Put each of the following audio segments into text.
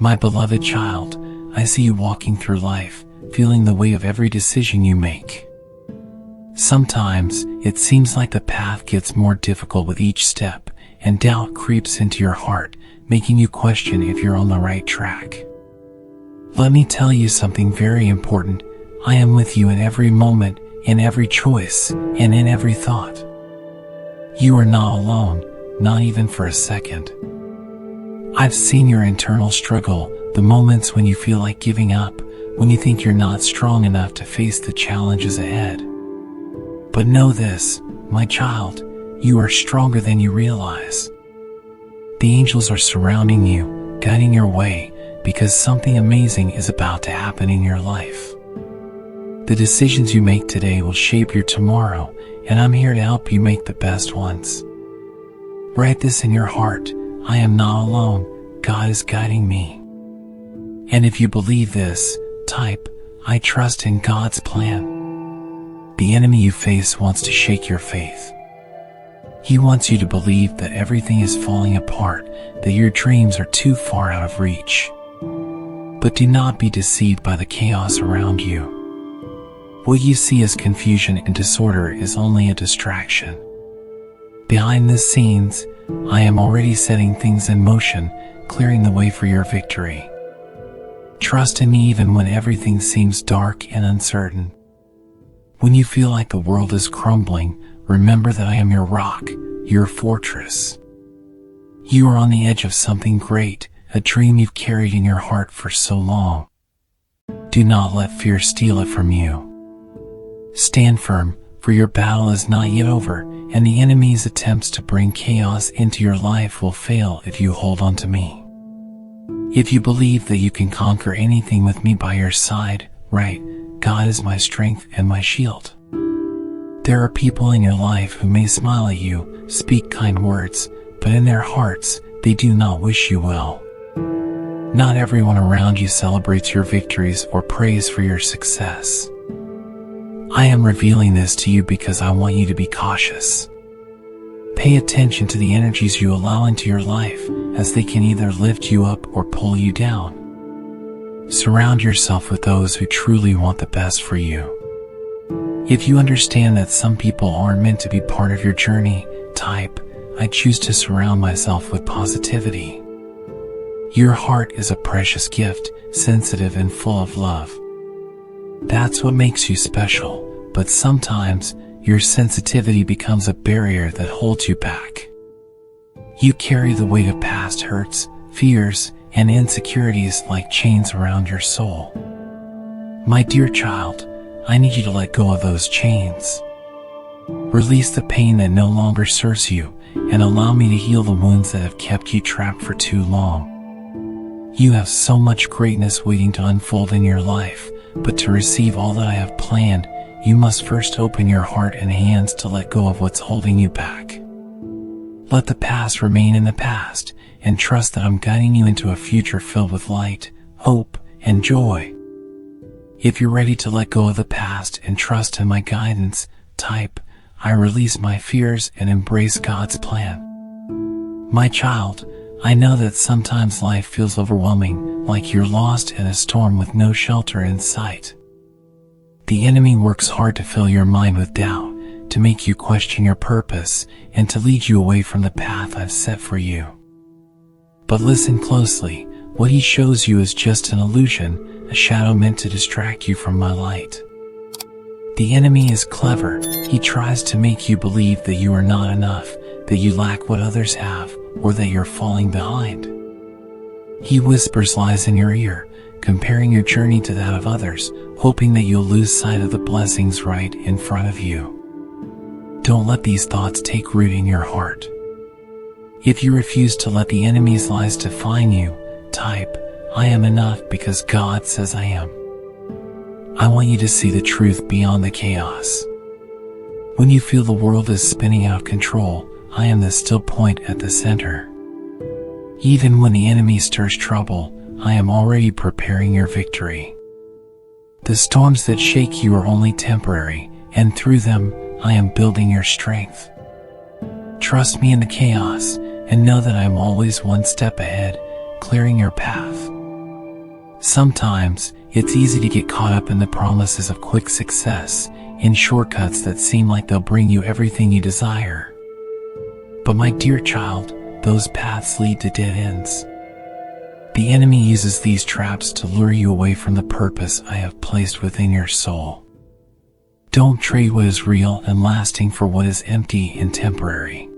My beloved child, I see you walking through life, feeling the weight of every decision you make. Sometimes, it seems like the path gets more difficult with each step, and doubt creeps into your heart, making you question if you're on the right track. Let me tell you something very important. I am with you in every moment, in every choice, and in every thought. You are not alone, not even for a second. I've seen your internal struggle, the moments when you feel like giving up, when you think you're not strong enough to face the challenges ahead. But know this, my child, you are stronger than you realize. The angels are surrounding you, guiding your way, because something amazing is about to happen in your life. The decisions you make today will shape your tomorrow, and I'm here to help you make the best ones. Write this in your heart: I am not alone, God is guiding me. And if you believe this, type, I trust in God's plan. The enemy you face wants to shake your faith. He wants you to believe that everything is falling apart, that your dreams are too far out of reach. But do not be deceived by the chaos around you. What you see as confusion and disorder is only a distraction. Behind the scenes, I am already setting things in motion, clearing the way for your victory. Trust in me even when everything seems dark and uncertain. When you feel like the world is crumbling, remember that I am your rock, your fortress. You are on the edge of something great, a dream you've carried in your heart for so long. Do not let fear steal it from you. Stand firm, for your battle is not yet over, and the enemy's attempts to bring chaos into your life will fail if you hold on to me. If you believe that you can conquer anything with me by your side, right, God is my strength and my shield. There are people in your life who may smile at you, speak kind words, but in their hearts, they do not wish you well. Not everyone around you celebrates your victories or prays for your success. I am revealing this to you because I want you to be cautious. Pay attention to the energies you allow into your life, as they can either lift you up or pull you down. Surround yourself with those who truly want the best for you. If you understand that some people aren't meant to be part of your journey, type, I choose to surround myself with positivity. Your heart is a precious gift, sensitive and full of love. That's what makes you special, but sometimes your sensitivity becomes a barrier that holds you back. You carry the weight of past hurts, fears, and insecurities like chains around your soul. My dear child, I need you to let go of those chains. Release the pain that no longer serves you, and allow me to heal the wounds that have kept you trapped for too long. You have so much greatness waiting to unfold in your life, but to receive all that I have planned, you must first open your heart and hands to let go of what's holding you back. Let the past remain in the past, and trust that I'm guiding you into a future filled with light, hope, and joy. If you're ready to let go of the past and trust in my guidance, type, I release my fears and embrace God's plan. My child, I know that sometimes life feels overwhelming, like you're lost in a storm with no shelter in sight. The enemy works hard to fill your mind with doubt, to make you question your purpose, and to lead you away from the path I've set for you. But listen closely, what he shows you is just an illusion, a shadow meant to distract you from my light. The enemy is clever. He tries to make you believe that you are not enough, that you lack what others have, or that you're falling behind. He whispers lies in your ear, comparing your journey to that of others, hoping that you'll lose sight of the blessings right in front of you. Don't let these thoughts take root in your heart. If you refuse to let the enemy's lies define you, type, I am enough because God says I am. I want you to see the truth beyond the chaos. When you feel the world is spinning out of control, I am the still point at the center. Even when the enemy stirs trouble, I am already preparing your victory. The storms that shake you are only temporary, and through them, I am building your strength. Trust me in the chaos, and know that I am always one step ahead, clearing your path. Sometimes, it's easy to get caught up in the promises of quick success, in shortcuts that seem like they'll bring you everything you desire. But my dear child, those paths lead to dead ends. The enemy uses these traps to lure you away from the purpose I have placed within your soul. Don't trade what is real and lasting for what is empty and temporary.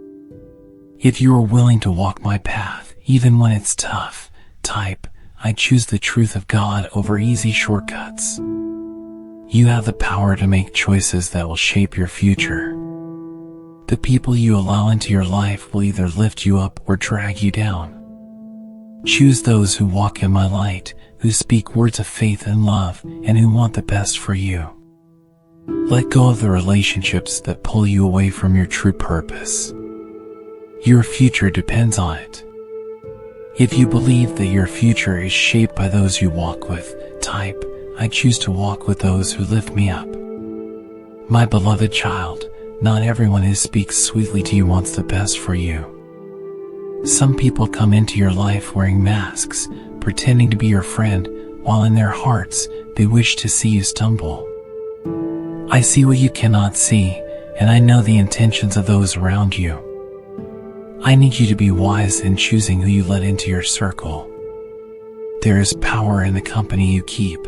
If you are willing to walk my path, even when it's tough, type, I choose the truth of God over easy shortcuts. You have the power to make choices that will shape your future. The people you allow into your life will either lift you up or drag you down. Choose those who walk in my light, who speak words of faith and love, and who want the best for you. Let go of the relationships that pull you away from your true purpose. Your future depends on it. If you believe that your future is shaped by those you walk with, type, I choose to walk with those who lift me up. My beloved child, not everyone who speaks sweetly to you wants the best for you. Some people come into your life wearing masks, pretending to be your friend, while in their hearts, they wish to see you stumble. I see what you cannot see, and I know the intentions of those around you. I need you to be wise in choosing who you let into your circle. There is power in the company you keep.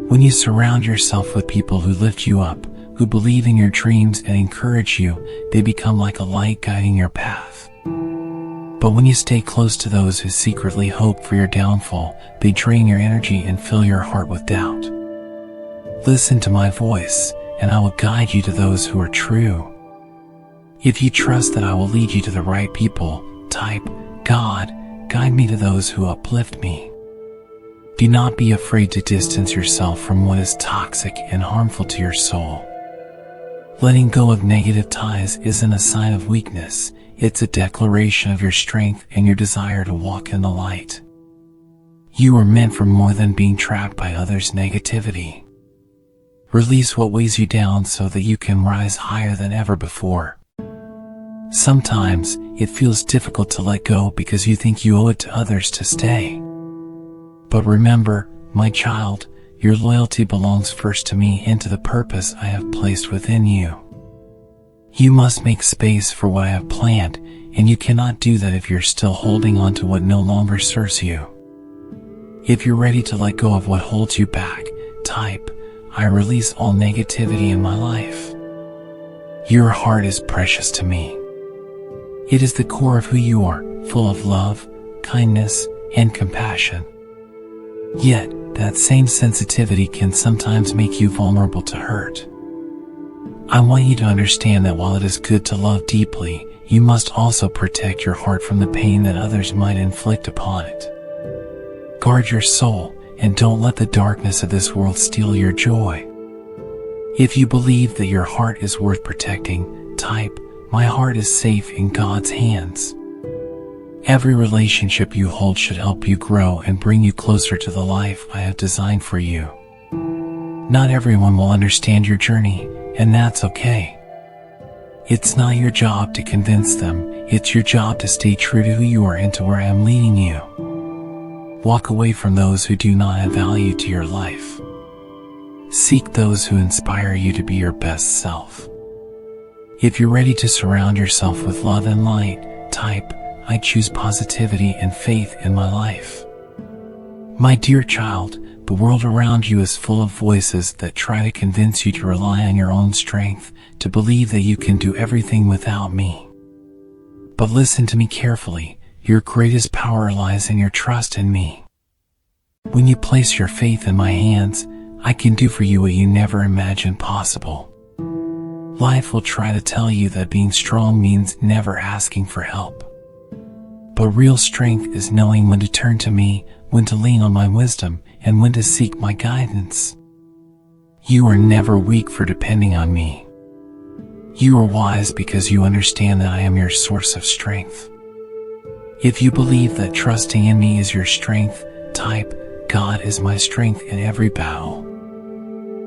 When you surround yourself with people who lift you up, who believe in your dreams and encourage you, they become like a light guiding your path. But when you stay close to those who secretly hope for your downfall, they drain your energy and fill your heart with doubt. Listen to my voice, and I will guide you to those who are true. If you trust that I will lead you to the right people, type, God, guide me to those who uplift me. Do not be afraid to distance yourself from what is toxic and harmful to your soul. Letting go of negative ties isn't a sign of weakness, it's a declaration of your strength and your desire to walk in the light. You are meant for more than being trapped by others' negativity. Release what weighs you down so that you can rise higher than ever before. Sometimes, it feels difficult to let go because you think you owe it to others to stay. But remember, my child, your loyalty belongs first to me and to the purpose I have placed within you. You must make space for what I have planned, and you cannot do that if you're still holding on to what no longer serves you. If you're ready to let go of what holds you back, type, I release all negativity in my life. Your heart is precious to me. It is the core of who you are, full of love, kindness, and compassion. Yet, that same sensitivity can sometimes make you vulnerable to hurt. I want you to understand that while it is good to love deeply, you must also protect your heart from the pain that others might inflict upon it. Guard your soul, and don't let the darkness of this world steal your joy. If you believe that your heart is worth protecting, type, my heart is safe in God's hands. Every relationship you hold should help you grow and bring you closer to the life I have designed for you. Not everyone will understand your journey, and that's okay. It's not your job to convince them, it's your job to stay true to who you are and to where I am leading you. Walk away from those who do not have value to your life. Seek those who inspire you to be your best self. If you're ready to surround yourself with love and light, type, I choose positivity and faith in my life. My dear child, the world around you is full of voices that try to convince you to rely on your own strength, to believe that you can do everything without me. But listen to me carefully, your greatest power lies in your trust in me. When you place your faith in my hands, I can do for you what you never imagined possible. Life will try to tell you that being strong means never asking for help. But real strength is knowing when to turn to me, when to lean on my wisdom, and when to seek my guidance. You are never weak for depending on me. You are wise because you understand that I am your source of strength. If you believe that trusting in me is your strength, type, God is my strength in every battle.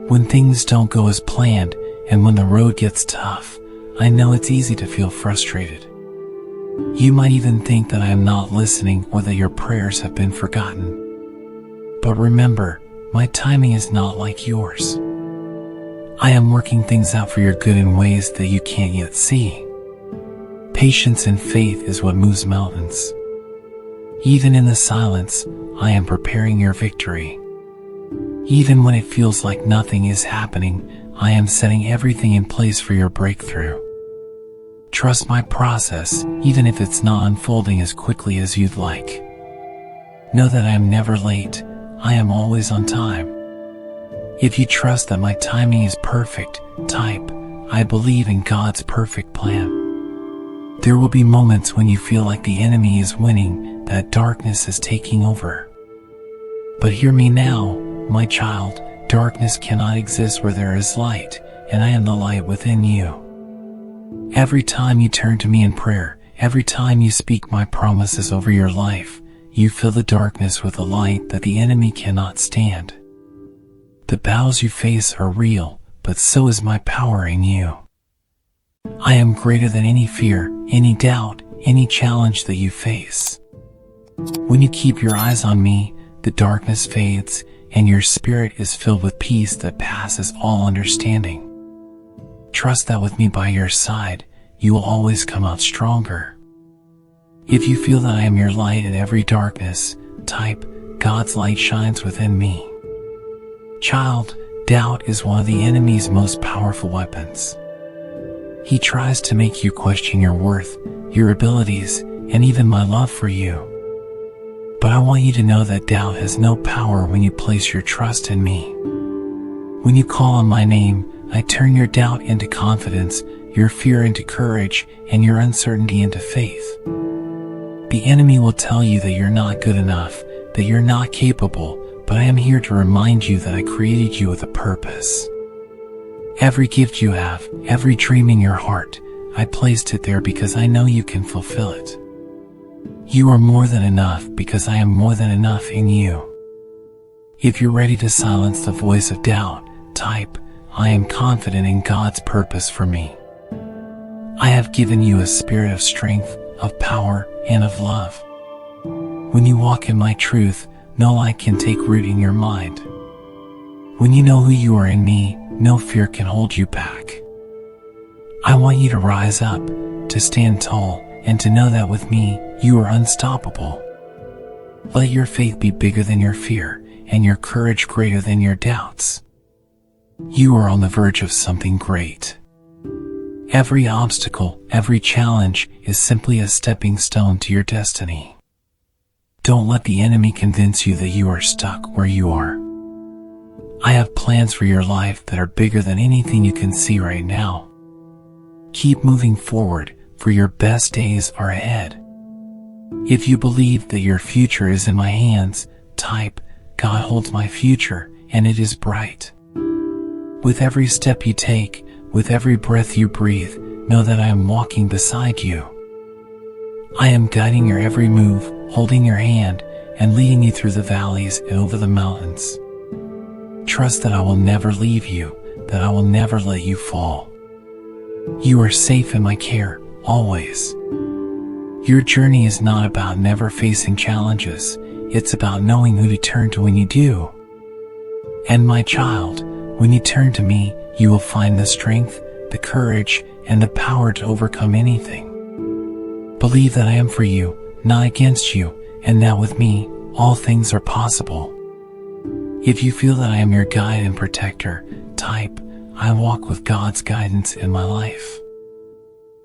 When things don't go as planned, and when the road gets tough, I know it's easy to feel frustrated. You might even think that I am not listening or that your prayers have been forgotten. But remember, my timing is not like yours. I am working things out for your good in ways that you can't yet see. Patience and faith is what moves mountains. Even in the silence, I am preparing your victory. Even when it feels like nothing is happening, I am setting everything in place for your breakthrough. Trust my process, even if it's not unfolding as quickly as you'd like. Know that I am never late, I am always on time. If you trust that my timing is perfect, type, I believe in God's perfect plan. There will be moments when you feel like the enemy is winning, that darkness is taking over. But hear me now, my child, darkness cannot exist where there is light, and I am the light within you. Every time you turn to me in prayer, every time you speak my promises over your life, you fill the darkness with a light that the enemy cannot stand. The battles you face are real, but so is my power in you. I am greater than any fear, any doubt, any challenge that you face. When you keep your eyes on me, the darkness fades, and your spirit is filled with peace that passes all understanding. Trust that with me by your side, you will always come out stronger. If you feel that I am your light in every darkness, type, God's light shines within me. Child, doubt is one of the enemy's most powerful weapons. He tries to make you question your worth, your abilities, and even my love for you. But I want you to know that doubt has no power when you place your trust in me. When you call on my name, I turn your doubt into confidence, your fear into courage, and your uncertainty into faith. The enemy will tell you that you're not good enough, that you're not capable, but I am here to remind you that I created you with a purpose. Every gift you have, every dream in your heart, I placed it there because I know you can fulfill it. You are more than enough because I am more than enough in you. If you're ready to silence the voice of doubt, type, I am confident in God's purpose for me. I have given you a spirit of strength, of power, and of love. When you walk in my truth, no lie can take root in your mind. When you know who you are in me, no fear can hold you back. I want you to rise up, to stand tall, and to know that with me, you are unstoppable. Let your faith be bigger than your fear, and your courage greater than your doubts. You are on the verge of something great. Every obstacle, every challenge is simply a stepping stone to your destiny. Don't let the enemy convince you that you are stuck where you are. I have plans for your life that are bigger than anything you can see right now. Keep moving forward, for your best days are ahead. If you believe that your future is in my hands, type, God holds my future, and it is bright. With every step you take, with every breath you breathe, know that I am walking beside you. I am guiding your every move, holding your hand, and leading you through the valleys and over the mountains. Trust that I will never leave you, that I will never let you fall. You are safe in my care, always. Your journey is not about never facing challenges, it's about knowing who to turn to when you do. And my child, when you turn to me, you will find the strength, the courage, and the power to overcome anything. Believe that I am for you, not against you, and that with me, all things are possible. If you feel that I am your guide and protector, type, I walk with God's guidance in my life.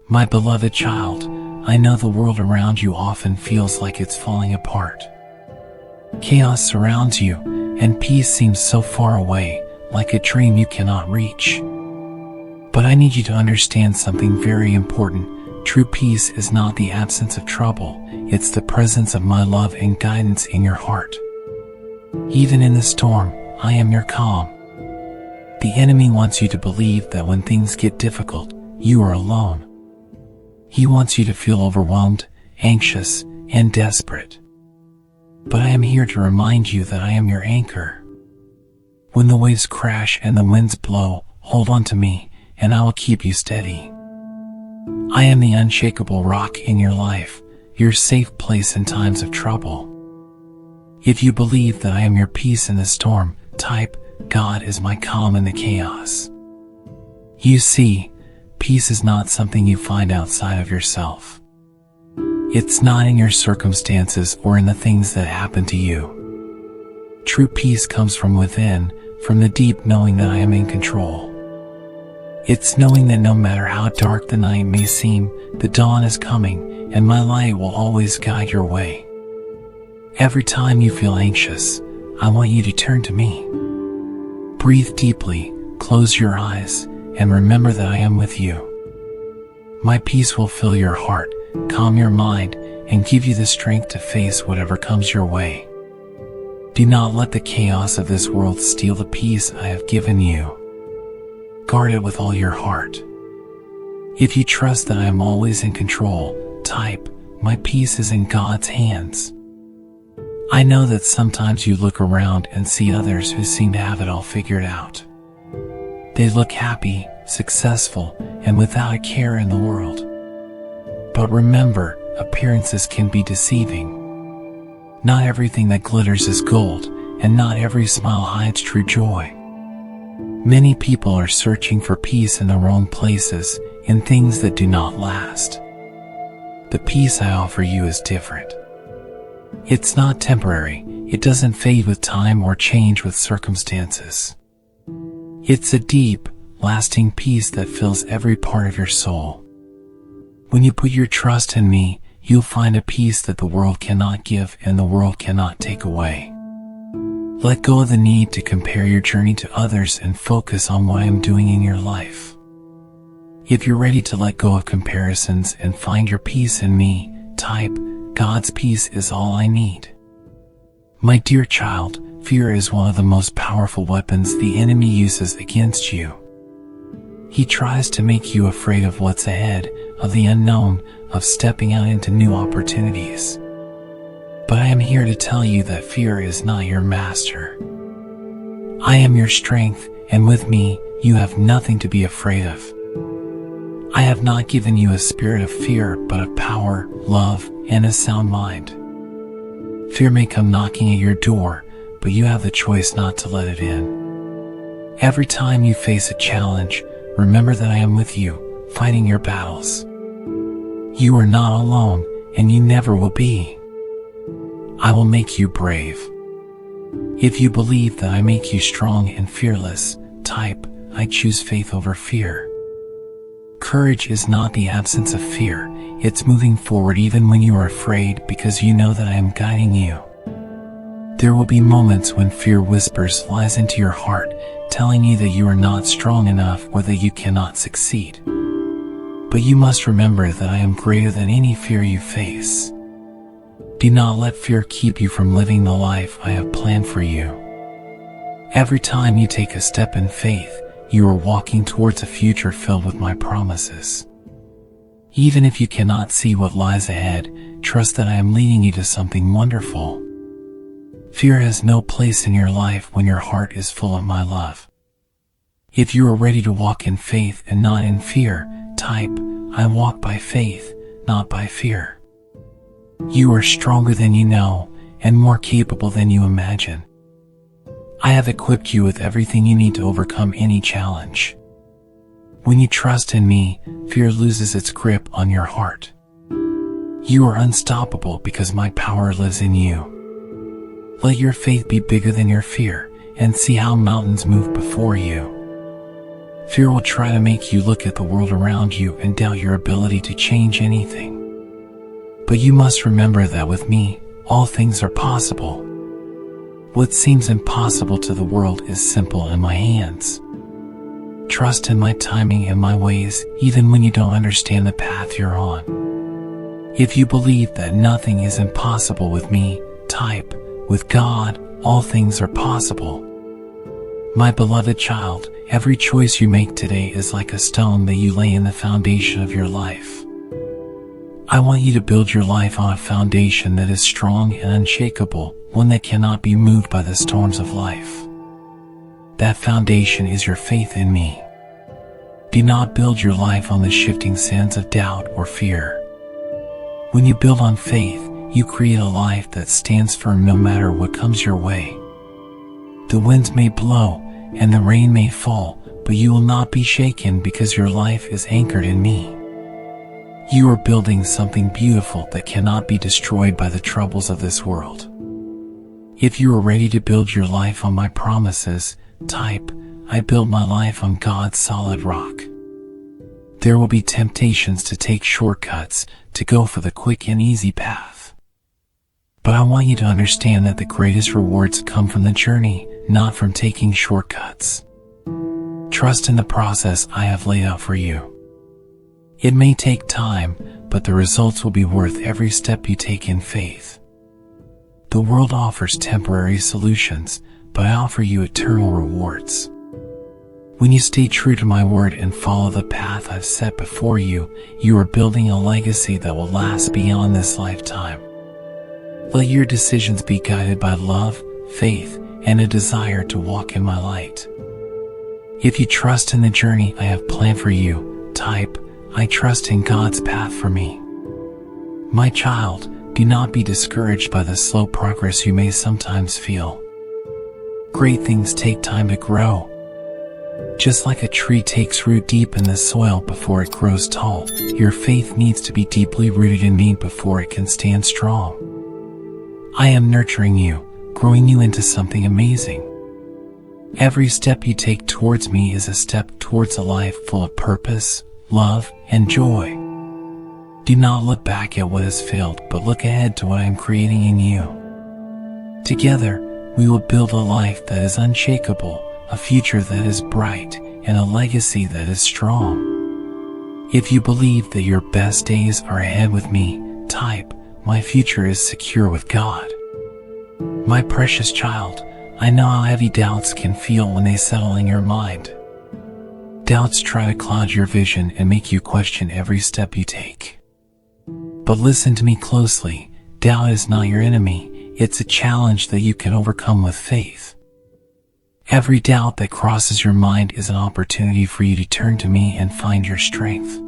My beloved child, I know the world around you often feels like it's falling apart. Chaos surrounds you, and peace seems so far away, like a dream you cannot reach. But I need you to understand something very important. True peace is not the absence of trouble, it's the presence of my love and guidance in your heart. Even in the storm, I am your calm. The enemy wants you to believe that when things get difficult, you are alone. He wants you to feel overwhelmed, anxious, and desperate. But I am here to remind you that I am your anchor. When the waves crash and the winds blow, hold on to me, and I will keep you steady. I am the unshakable rock in your life, your safe place in times of trouble. If you believe that I am your peace in the storm, type, God is my calm in the chaos. You see, peace is not something you find outside of yourself. It's not in your circumstances or in the things that happen to you. True peace comes from within, from the deep knowing that I am in control. It's knowing that no matter how dark the night may seem, the dawn is coming, and my light will always guide your way. Every time you feel anxious, I want you to turn to me. Breathe deeply, close your eyes, and remember that I am with you. My peace will fill your heart, calm your mind, and give you the strength to face whatever comes your way. Do not let the chaos of this world steal the peace I have given you. Guard it with all your heart. If you trust that I am always in control, type, my peace is in God's hands. I know that sometimes you look around and see others who seem to have it all figured out. They look happy, successful, and without a care in the world. But remember, appearances can be deceiving. Not everything that glitters is gold, and not every smile hides true joy. Many people are searching for peace in the wrong places, in things that do not last. The peace I offer you is different. It's not temporary, it doesn't fade with time or change with circumstances. It's a deep, lasting peace that fills every part of your soul. When you put your trust in me, you'll find a peace that the world cannot give and the world cannot take away. Let go of the need to compare your journey to others and focus on what I am doing in your life. If you're ready to let go of comparisons and find your peace in me, type, God's peace is all I need. My dear child, fear is one of the most powerful weapons the enemy uses against you. He tries to make you afraid of what's ahead, of the unknown, of stepping out into new opportunities. But I am here to tell you that fear is not your master. I am your strength, and with me, you have nothing to be afraid of. I have not given you a spirit of fear, but of power, love, and a sound mind. Fear may come knocking at your door, but you have the choice not to let it in. Every time you face a challenge, remember that I am with you, fighting your battles. You are not alone, and you never will be. I will make you brave. If you believe that I make you strong and fearless, type, I choose faith over fear. Courage is not the absence of fear, it's moving forward even when you are afraid because you know that I am guiding you. There will be moments when fear whispers lies into your heart, telling you that you are not strong enough or that you cannot succeed. But you must remember that I am greater than any fear you face. Do not let fear keep you from living the life I have planned for you. Every time you take a step in faith, you are walking towards a future filled with my promises. Even if you cannot see what lies ahead, trust that I am leading you to something wonderful. Fear has no place in your life when your heart is full of my love. If you are ready to walk in faith and not in fear, type, I walk by faith, not by fear. You are stronger than you know, and more capable than you imagine. I have equipped you with everything you need to overcome any challenge. When you trust in me, fear loses its grip on your heart. You are unstoppable because my power lives in you. Let your faith be bigger than your fear, and see how mountains move before you. Fear will try to make you look at the world around you and doubt your ability to change anything. But you must remember that with me, all things are possible. What seems impossible to the world is simple in my hands. Trust in my timing and my ways, even when you don't understand the path you're on. If you believe that nothing is impossible with me, type, with God, all things are possible. My beloved child, every choice you make today is like a stone that you lay in the foundation of your life. I want you to build your life on a foundation that is strong and unshakable, one that cannot be moved by the storms of life. That foundation is your faith in me. Do not build your life on the shifting sands of doubt or fear. When you build on faith, you create a life that stands firm no matter what comes your way. The winds may blow and the rain may fall, but you will not be shaken because your life is anchored in me. You are building something beautiful that cannot be destroyed by the troubles of this world. If you are ready to build your life on my promises, type, I build my life on God's solid rock. There will be temptations to take shortcuts, to go for the quick and easy path. But I want you to understand that the greatest rewards come from the journey, not from taking shortcuts. Trust in the process I have laid out for you. It may take time, but the results will be worth every step you take in faith. The world offers temporary solutions, but I offer you eternal rewards. When you stay true to my word and follow the path I've set before you, you are building a legacy that will last beyond this lifetime. Let your decisions be guided by love, faith, and a desire to walk in my light. If you trust in the journey I have planned for you, type, I trust in God's path for me. My child, do not be discouraged by the slow progress you may sometimes feel. Great things take time to grow. Just like a tree takes root deep in the soil before it grows tall, your faith needs to be deeply rooted in me before it can stand strong. I am nurturing you, growing you into something amazing. Every step you take towards me is a step towards a life full of purpose, love, and joy. Do not look back at what has failed, but look ahead to what I am creating in you. Together, we will build a life that is unshakable, a future that is bright, and a legacy that is strong. If you believe that your best days are ahead with me, type, my future is secure with God. My precious child, I know how heavy doubts can feel when they settle in your mind. Doubts try to cloud your vision and make you question every step you take. But listen to me closely, doubt is not your enemy, it's a challenge that you can overcome with faith. Every doubt that crosses your mind is an opportunity for you to turn to me and find your strength.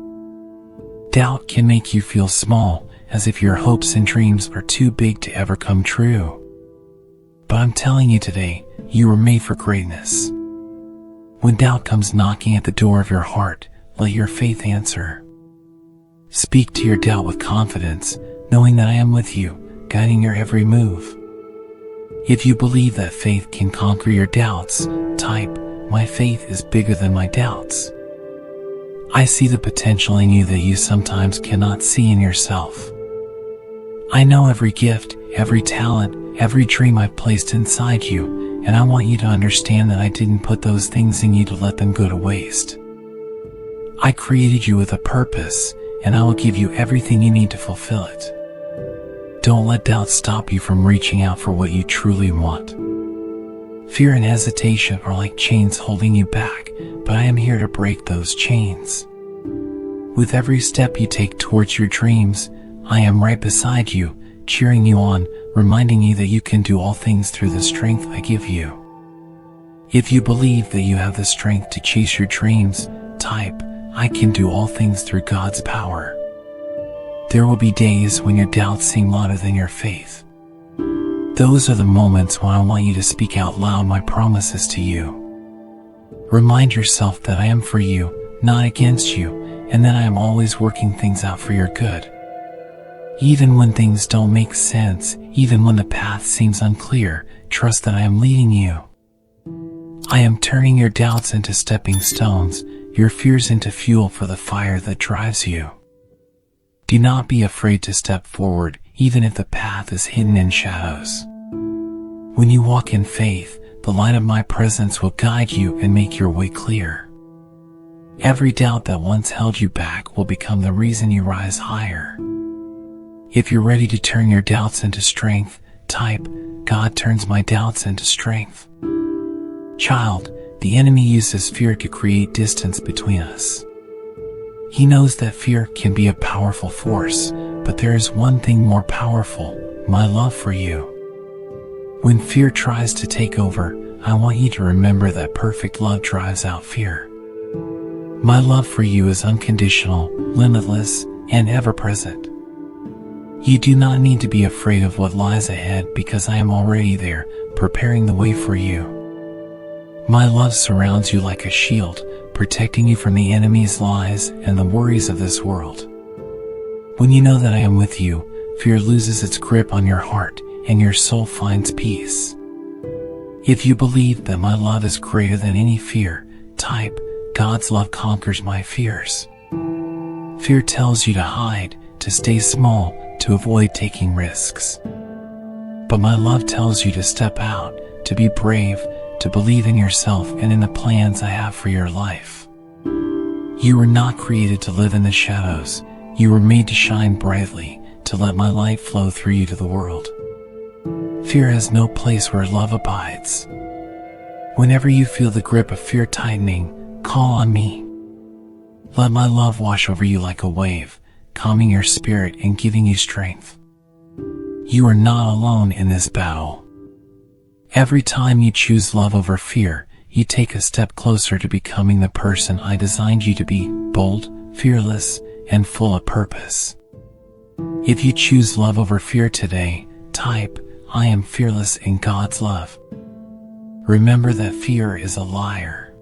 Doubt can make you feel small, as if your hopes and dreams are too big to ever come true. But I'm telling you today, you were made for greatness. When doubt comes knocking at the door of your heart, let your faith answer. Speak to your doubt with confidence, knowing that I am with you, guiding your every move. If you believe that faith can conquer your doubts, type, my faith is bigger than my doubts. I see the potential in you that you sometimes cannot see in yourself. I know every gift, every talent, every dream I've placed inside you, and I want you to understand that I didn't put those things in you to let them go to waste. I created you with a purpose, and I will give you everything you need to fulfill it. Don't let doubt stop you from reaching out for what you truly want. Fear and hesitation are like chains holding you back, but I am here to break those chains. With every step you take towards your dreams, I am right beside you, cheering you on, reminding you that you can do all things through the strength I give you. If you believe that you have the strength to chase your dreams, type, I can do all things through God's power. There will be days when your doubts seem louder than your faith. Those are the moments when I want you to speak out loud my promises to you. Remind yourself that I am for you, not against you, and that I am always working things out for your good. Even when things don't make sense, even when the path seems unclear, trust that I am leading you. I am turning your doubts into stepping stones, your fears into fuel for the fire that drives you. Do not be afraid to step forward, even if the path is hidden in shadows. When you walk in faith, the light of my presence will guide you and make your way clear. Every doubt that once held you back will become the reason you rise higher. If you're ready to turn your doubts into strength, type, God turns my doubts into strength. Child, the enemy uses fear to create distance between us. He knows that fear can be a powerful force, but there is one thing more powerful, my love for you. When fear tries to take over, I want you to remember that perfect love drives out fear. My love for you is unconditional, limitless, and ever-present. You do not need to be afraid of what lies ahead because I am already there, preparing the way for you. My love surrounds you like a shield, protecting you from the enemy's lies and the worries of this world. When you know that I am with you, fear loses its grip on your heart and your soul finds peace. If you believe that my love is greater than any fear, type, God's love conquers my fears. Fear tells you to hide, to stay small, to avoid taking risks. But my love tells you to step out, to be brave, to believe in yourself and in the plans I have for your life. You were not created to live in the shadows. You were made to shine brightly, to let my light flow through you to the world. Fear has no place where love abides. Whenever you feel the grip of fear tightening, call on me. Let my love wash over you like a wave, calming your spirit and giving you strength. You are not alone in this battle. Every time you choose love over fear, you take a step closer to becoming the person I designed you to be, bold, fearless, and full of purpose. If you choose love over fear today, type, I am fearless in God's love. Remember that fear is a liar.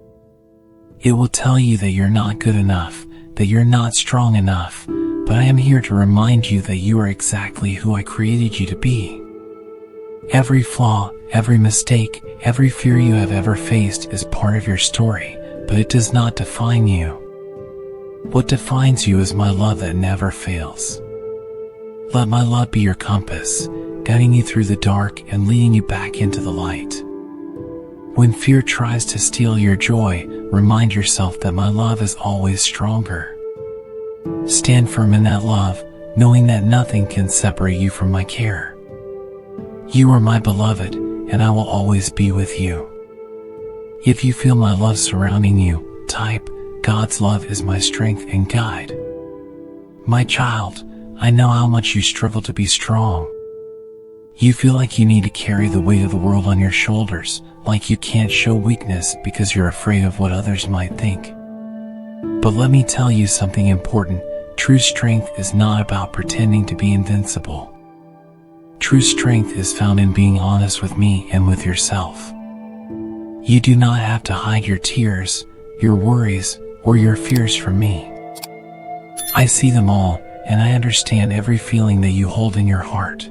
It will tell you that you're not good enough, that you're not strong enough, but I am here to remind you that you are exactly who I created you to be. Every flaw, every mistake, every fear you have ever faced is part of your story, but it does not define you. What defines you is my love that never fails. Let my love be your compass, guiding you through the dark and leading you back into the light. When fear tries to steal your joy, remind yourself that my love is always stronger. Stand firm in that love, knowing that nothing can separate you from my care. You are my beloved, and I will always be with you. If you feel my love surrounding you, type, God's love is my strength and guide. My child, I know how much you struggle to be strong. You feel like you need to carry the weight of the world on your shoulders, like you can't show weakness because you're afraid of what others might think. But let me tell you something important. True strength is not about pretending to be invincible. True strength is found in being honest with me and with yourself. You do not have to hide your tears, your worries, or your fears from me. I see them all, and I understand every feeling that you hold in your heart.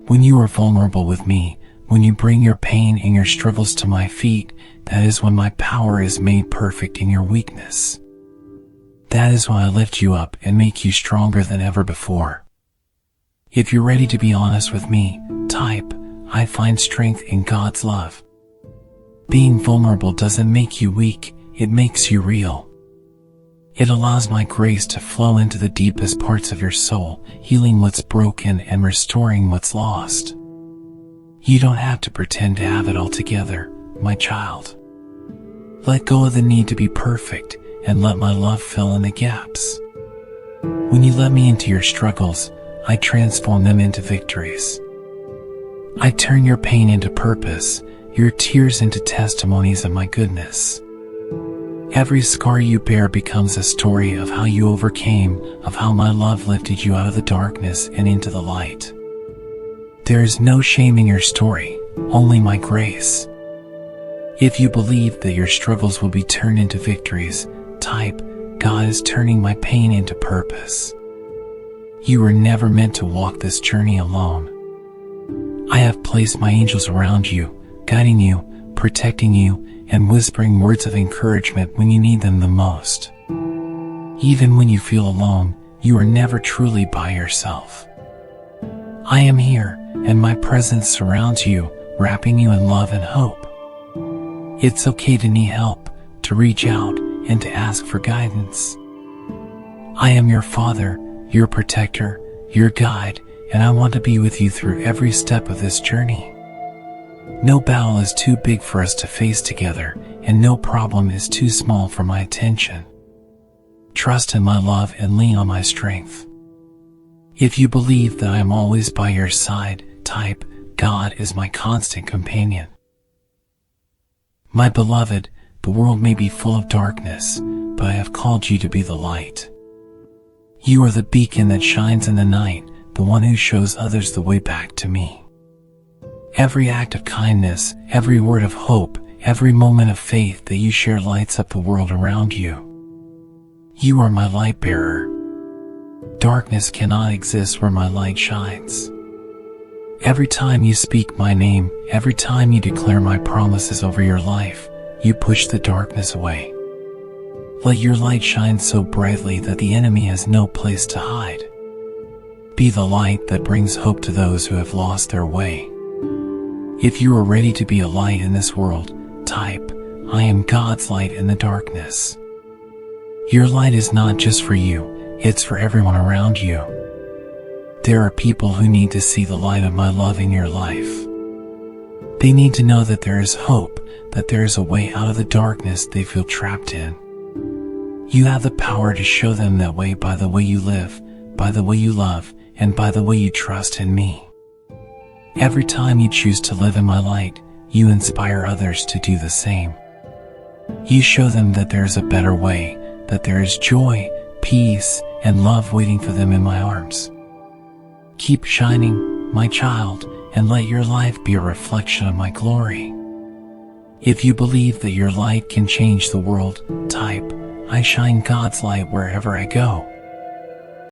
When you are vulnerable with me, when you bring your pain and your struggles to my feet, that is when my power is made perfect in your weakness. That is when I lift you up and make you stronger than ever before. If you're ready to be honest with me, type, I find strength in God's love. Being vulnerable doesn't make you weak, it makes you real. It allows my grace to flow into the deepest parts of your soul, healing what's broken and restoring what's lost. You don't have to pretend to have it all together, my child. Let go of the need to be perfect and let my love fill in the gaps. When you let me into your struggles, I transform them into victories. I turn your pain into purpose, your tears into testimonies of my goodness. Every scar you bear becomes a story of how you overcame, of how my love lifted you out of the darkness and into the light. There is no shame in your story, only my grace. If you believe that your struggles will be turned into victories, type, God is turning my pain into purpose. You were never meant to walk this journey alone. I have placed my angels around you, guiding you, protecting you, and whispering words of encouragement when you need them the most. Even when you feel alone, you are never truly by yourself. I am here, and my presence surrounds you, wrapping you in love and hope. It's okay to need help, to reach out, and to ask for guidance. I am your Father, your protector, your guide, and I want to be with you through every step of this journey. No battle is too big for us to face together, and no problem is too small for my attention. Trust in my love and lean on my strength. If you believe that I am always by your side, type, God is my constant companion. My beloved, the world may be full of darkness, but I have called you to be the light. You are the beacon that shines in the night, the one who shows others the way back to me. Every act of kindness, every word of hope, every moment of faith that you share lights up the world around you. You are my light bearer. Darkness cannot exist where my light shines. Every time you speak my name, every time you declare my promises over your life, you push the darkness away. Let your light shine so brightly that the enemy has no place to hide. Be the light that brings hope to those who have lost their way. If you are ready to be a light in this world, type, I am God's light in the darkness. Your light is not just for you, it's for everyone around you. There are people who need to see the light of my love in your life. They need to know that there is hope, that there is a way out of the darkness they feel trapped in. You have the power to show them that way by the way you live, by the way you love, and by the way you trust in me. Every time you choose to live in my light, you inspire others to do the same. You show them that there is a better way, that there is joy, peace, and love waiting for them in my arms. Keep shining, my child, and let your life be a reflection of my glory. If you believe that your light can change the world, type, I shine God's light wherever I go.